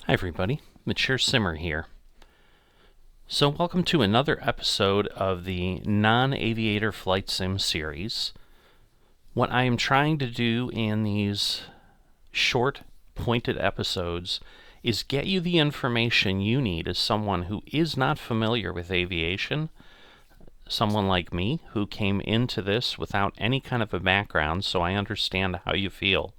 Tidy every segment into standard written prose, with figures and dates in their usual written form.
Hi everybody, Mature Simmer here. So welcome to another episode of the Non-Aviator Flight Sim series. What I am trying to do in these short, pointed episodes is get you the information you need as someone who is not familiar with aviation, someone like me who came into this without any kind of a background, so I understand how you feel,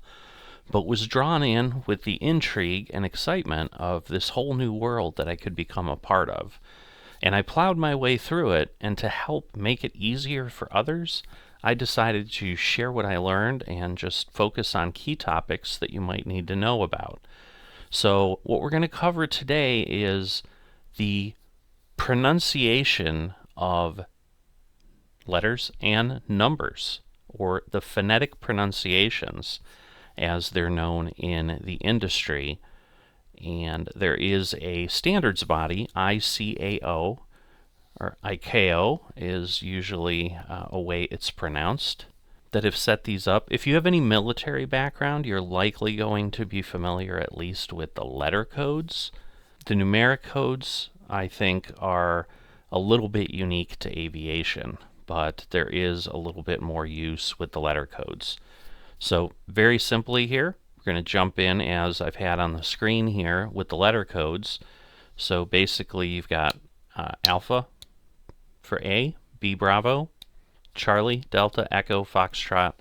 but was drawn in with the intrigue and excitement of this whole new world that I could become a part of. And I plowed my way through it, and to help make it easier for others, I decided to share what I learned and just focus on key topics that you might need to know about. So what we're going to cover today is the pronunciation of letters and numbers, or the phonetic pronunciations, as they're known in the industry. And there is a standards body, ICAO, or ICAO is usually a way it's pronounced, that have set these up. If you have any military background, you're likely going to be familiar at least with the letter codes. The numeric codes, I think, are a little bit unique to aviation, but there is a little bit more use with the letter codes. So very simply here, we're going to jump in as I've had on the screen here with the letter codes. So basically you've got Alpha for A, B Bravo, Charlie, Delta, Echo, Foxtrot,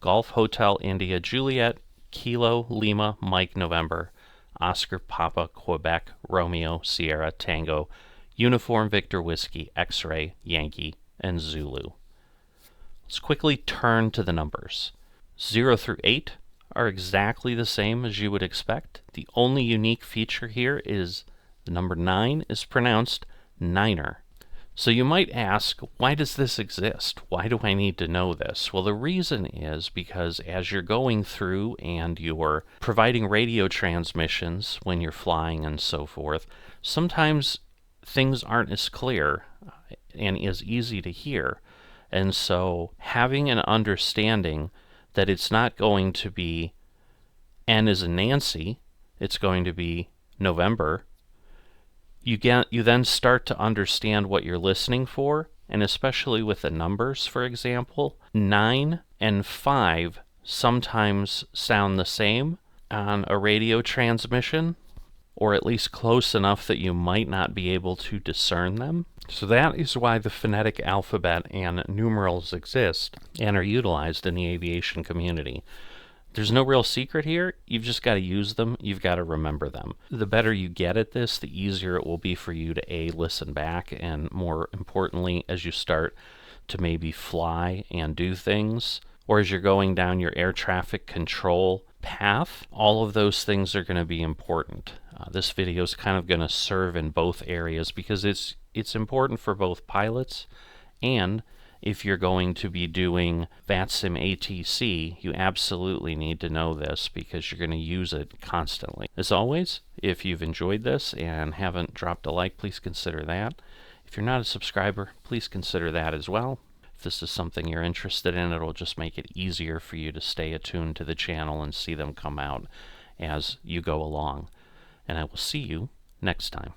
Golf, Hotel, India, Juliet, Kilo, Lima, Mike, November, Oscar, Papa, Quebec, Romeo, Sierra, Tango, Uniform, Victor, Whiskey, X-Ray, Yankee, and Zulu. Let's quickly turn to the numbers. 0 through 8 are exactly the same as you would expect. The only unique feature here is the number 9 is pronounced Niner. So you might ask, why does this exist? Why do I need to know this? Well, the reason is because as you're going through and you're providing radio transmissions when you're flying and so forth, sometimes things aren't as clear and as easy to hear. And so having an understanding that it's not going to be N as in Nancy, it's going to be November. You then start to understand what you're listening for, and especially with the numbers, for example, 9 and 5 sometimes sound the same on a radio transmission, or at least close enough that you might not be able to discern them. So that is why the phonetic alphabet and numerals exist and are utilized in the aviation community. There's no real secret here. You've just got to use them. You've got to remember them. The better you get at this, the easier it will be for you to A, listen back, and more importantly, as you start to maybe fly and do things, or as you're going down your air traffic control path, all of those things are going to be important. This video is kind of going to serve in both areas because it's important for both pilots, and if you're going to be doing VATSIM ATC, you absolutely need to know this because you're going to use it constantly. As always, if you've enjoyed this and haven't dropped a like, please consider that. If you're not a subscriber, please consider that as well. If this is something you're interested in, it'll just make it easier for you to stay attuned to the channel and see them come out as you go along. And I will see you next time.